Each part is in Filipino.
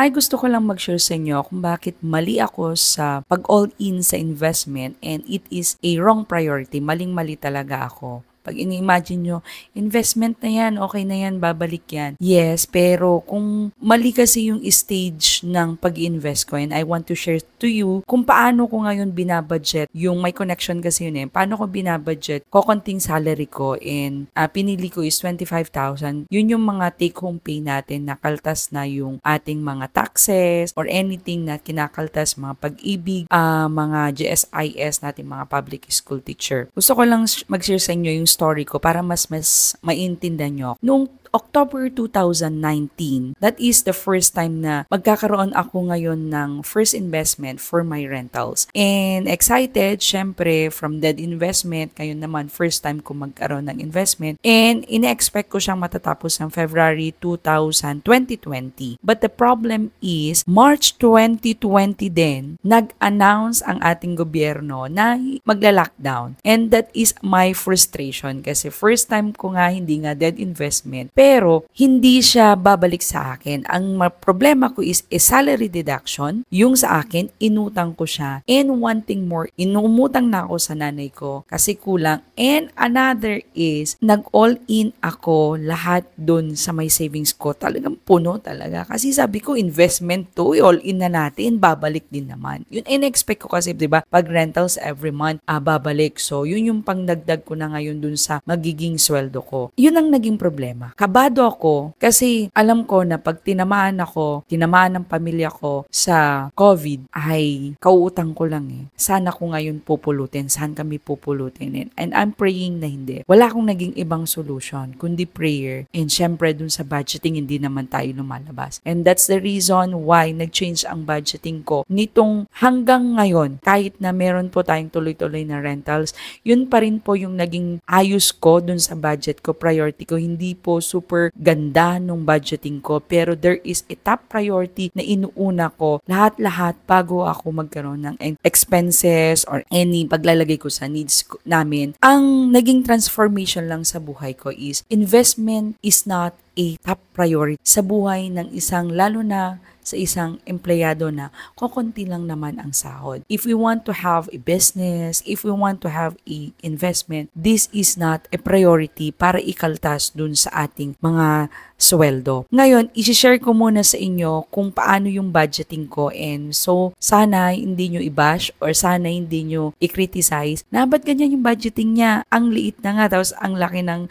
Ay, gusto ko lang mag-share sa inyo kung bakit mali ako sa pag-all-in sa investment and it is a wrong priority. Maling-mali talaga ako. Pag ini-imagine nyo, investment na yan, okay na yan, babalik yan. Yes, pero kung mali kasi yung stage ng pag-invest ko and I want to share to you kung paano ko ngayon binabudget, yung may connection kasi yun paano ko binabudget, kokonting salary ko and pinili ko is 25,000. Yun yung mga take-home pay natin na kaltas na yung ating mga taxes or anything na kinakaltas, mga pag-ibig, mga GSIS natin, mga public school teacher. Gusto ko lang mag-share sa inyo yung story ko para mas maintindihan nyo. Nung October 2019, that is the first time na magkakaroon ako ngayon ng first investment for my rentals. And excited, syempre, from that investment, ngayon naman, first time ko magkaroon ng investment. And ina-expect ko siyang matatapos ng February 2020. But the problem is, March 2020 din, nag-announce ang ating gobyerno na magla-lockdown. And that is my frustration kasi first time ko nga hindi nga dead investment. Pero, hindi siya babalik sa akin. Ang problema ko is salary deduction. Yung sa akin, inutang ko siya. And one thing more, inumutang na ako sa nanay ko kasi kulang. And another is, nag-all-in ako lahat dun sa may savings ko. Talagang puno talaga. Kasi sabi ko, investment to, all-in na natin, babalik din naman. Yun, in-expect ko kasi, di ba, pag rentals every month, babalik. So, yun yung pangdagdag ko na ngayon dun sa magiging sweldo ko. Yun ang naging problema. Kabado ako kasi alam ko na pag tinamaan ng pamilya ko sa COVID ay kauutang ko lang Sana ko ngayon pupulutin, saan kami pupulutin. And I'm praying na hindi. Wala akong naging ibang solution kundi prayer. And syempre dun sa budgeting hindi naman tayo lumalabas. And that's the reason why nag-change ang budgeting ko nitong hanggang ngayon. Kahit na meron po tayong tuloy-tuloy na rentals, yun pa rin po yung naging ayos ko dun sa budget ko, priority ko. Hindi po super ganda nung budgeting ko pero there is a top priority na inuuna ko lahat-lahat bago ako magkaroon ng expenses or any paglalagay ko sa needs namin. Ang naging transformation lang sa buhay ko is investment is not a top priority sa buhay ng isang lalo na sa isang empleyado na kokonti lang naman ang sahod. If we want to have a business, if we want to have a investment, this is not a priority para ikaltas dun sa ating mga sweldo. Ngayon, isi-share ko muna sa inyo kung paano yung budgeting ko and so sana hindi nyo i-bash or sana hindi nyo i-criticize na ba't ganyan yung budgeting niya? Ang liit na nga tapos ang laki ng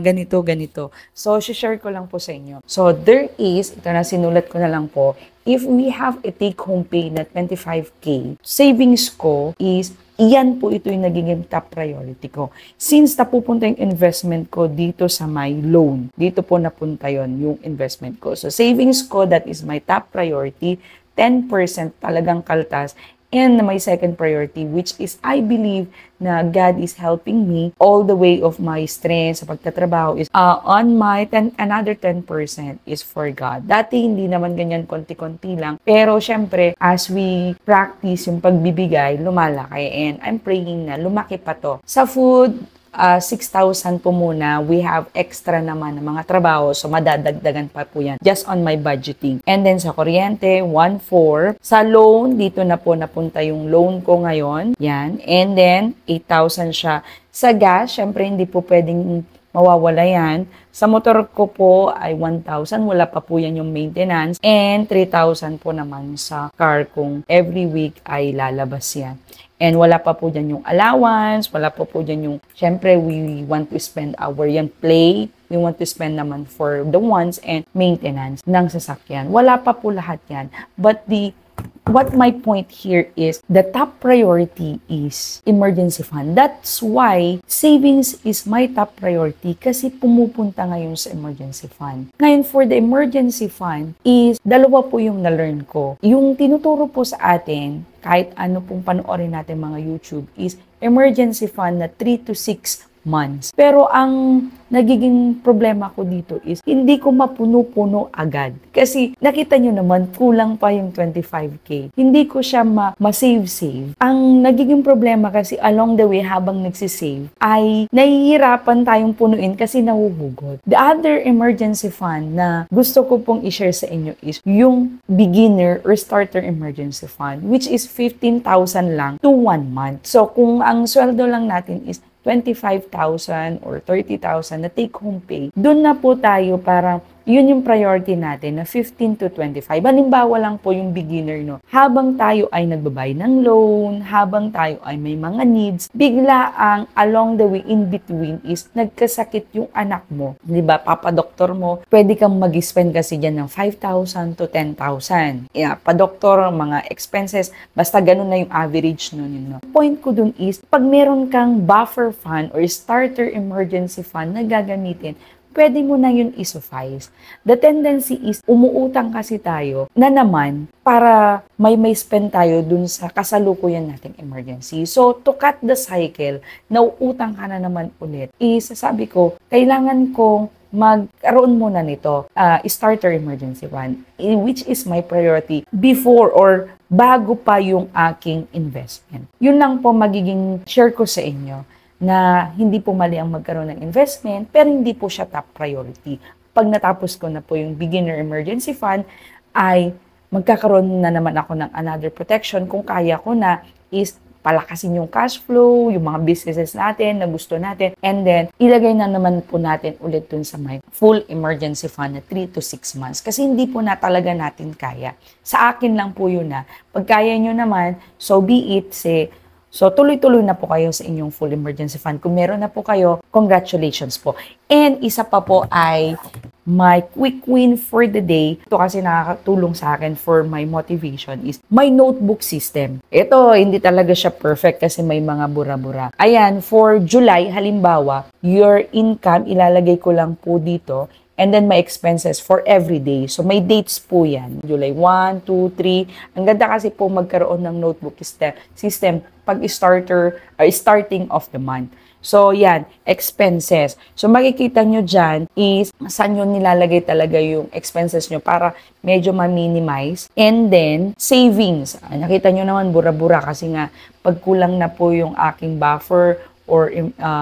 ganito. So, share ko lang po sa inyo. So, there is, ito na sinulat ko na lang po, if we have a take-home pay na 25K, savings ko is iyan po ito yung nagiging top priority ko. Since napupunta yung investment ko dito sa my loan, dito po napunta yon yung investment ko. So, savings ko, that is my top priority, 10% talagang kaltas. And my second priority, which is I believe na God is helping me all the way of my strength sa pagtatrabaho is on my another 10% is for God. Dati hindi naman ganyan konti-konti lang. Pero syempre, as we practice yung pagbibigay, lumalaki. And I'm praying na lumaki pa to. Sa food, 6,000 po muna. We have extra naman ng mga trabaho. So, madadagdagan pa po yan. Just on my budgeting. And then, sa kuryente, 1,400. Sa loan, dito na po napunta yung loan ko ngayon. Yan. And then, 8,000 siya. Sa gas, syempre, hindi po pwedeng mawawala yan. Sa motor ko po ay 1,000. Wala pa po yan yung maintenance. And 3,000 po naman sa car kung every week ay lalabas yan. And wala pa po dyan yung allowance, wala pa po dyan yung, syempre, we want to spend our yan play, we want to spend naman for the wants and maintenance ng sasakyan. Wala pa po lahat yan. But what my point here is, the top priority is emergency fund. That's why savings is my top priority kasi pumupunta ngayon sa emergency fund. Ngayon, for the emergency fund is, dalawa po yung na-learn ko. Yung tinuturo po sa atin, kahit ano pong panoorin natin mga YouTube, is emergency fund na 3 to 6 months. Pero ang nagiging problema ko dito is hindi ko mapuno-puno agad. Kasi nakita nyo naman, kulang pa yung 25K. Hindi ko siya ma-save-save. Ang nagiging problema kasi along the way habang nagsisave ay nahihirapan tayong punuin kasi nahuhugot. The other emergency fund na gusto ko pong i-share sa inyo is yung beginner or starter emergency fund, which is 15,000 lang to 1 month. So kung ang sweldo lang natin is 25,000 or 30,000 na take-home pay, doon na po tayo para yun yung priority natin na 15 to 25. Halimbawa lang po yung beginner, no? Habang tayo ay nagbabay ng loan, habang tayo ay may mga needs, bigla ang along the way in between is nagkasakit yung anak mo. Di ba? Papadoktor mo, pwede kang mag-spend kasi dyan ng 5,000 to 10,000. Yeah, pa-doktor, mga expenses, basta ganun na yung average nun. No? Point ko dun is, pag meron kang buffer fund or starter emergency fund na gagamitin, pwede mo na yun i-suffice. The tendency is, umuutang kasi tayo na naman para may spend tayo dun sa kasalukuyan nating emergency. So, to cut the cycle, nauutang ka na naman ulit, is, sabi ko, kailangan kong magkaroon muna nito, starter emergency fund, which is my priority before or bago pa yung aking investment. Yun lang po magiging share ko sa inyo, na hindi po mali ang magkaroon ng investment, pero hindi po siya top priority. Pag natapos ko na po yung beginner emergency fund, ay magkakaroon na naman ako ng another protection kung kaya ko na is palakasin yung cash flow, yung mga businesses natin na gusto natin, and then ilagay na naman po natin ulit dun sa my full emergency fund na 3 to 6 months. Kasi hindi po na talaga natin kaya. Sa akin lang po yun na. Pag kaya nyo naman, so be it, so, tuloy-tuloy na po kayo sa inyong full emergency fund. Kung meron na po kayo, congratulations po. And isa pa po ay my quick win for the day. Ito kasi nakakatulong sa akin for my motivation is my notebook system. Ito, hindi talaga siya perfect kasi may mga bura-bura. Ayan, for July, halimbawa, your income, ilalagay ko lang po dito. And then my expenses for every day. So may dates po yan. July 1, 2, 3. Ang ganda kasi po magkaroon ng notebook system pag starting of the month. So yan, expenses. So makikita nyo dyan is saan nyo nilalagay talaga yung expenses nyo para medyo ma-minimize. And then savings. Nakita nyo naman bura-bura kasi nga pag kulang na po yung aking buffer or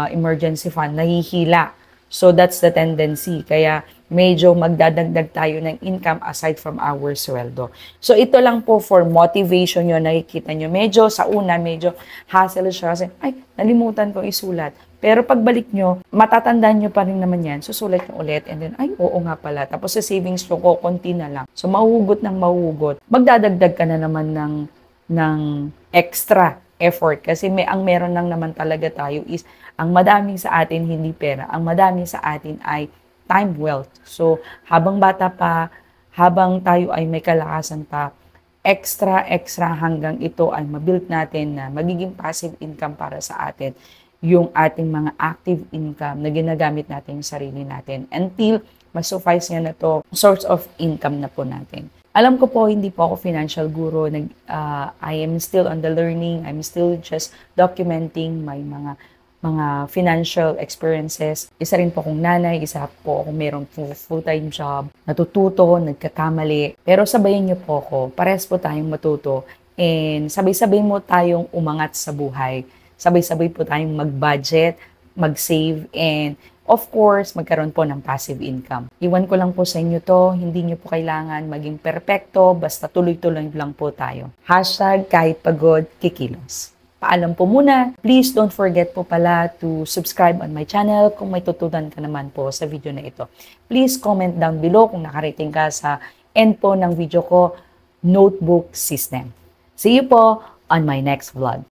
emergency fund, nahihila. So, that's the tendency. Kaya, medyo magdadagdag tayo ng income aside from our sweldo. So, ito lang po for motivation nyo. Nakikita nyo, medyo sa una, medyo hassle siya. Kasi, ay, nalimutan ko isulat. Pero pagbalik nyo, matatandaan nyo pa rin naman yan. Susulat nyo ulit. And then, ay, oo nga pala. Tapos sa savings nyo, konti na lang. So, mahuhugot ng mahuhugot. Magdadagdag ka na naman ng extra effort. Kasi ang meron lang naman talaga tayo is ang madami sa atin hindi pera. Ang madami sa atin ay time wealth. So, habang bata pa, habang tayo ay may kalakasan pa, extra hanggang ito ay mabuild natin na magiging passive income para sa atin yung ating mga active income na ginagamit natin sa sarili natin until mas-suffice niya na to source of income na po natin. Alam ko po, hindi po ako financial guru. I am still on the learning. I'm still just documenting my mga financial experiences. Isa rin po akong nanay, isa po akong merong full-time job, natututo, nagkakamali. Pero sabayin niyo po ako, parehas po tayong matuto, and sabay-sabay mo tayong umangat sa buhay. Sabay-sabay po tayong mag-budget, mag-save, and of course, magkaroon po ng passive income. Iwan ko lang po sa inyo to, hindi nyo po kailangan maging perpekto, basta tuloy-tuloy lang po tayo. Hashtag kahit pagod, kikilos. Paalam po muna. Please don't forget po pala to subscribe on my channel kung may tutunan ka naman po sa video na ito. Please comment down below kung nakarating ka sa end po ng video ko, notebook system. See you po on my next vlog.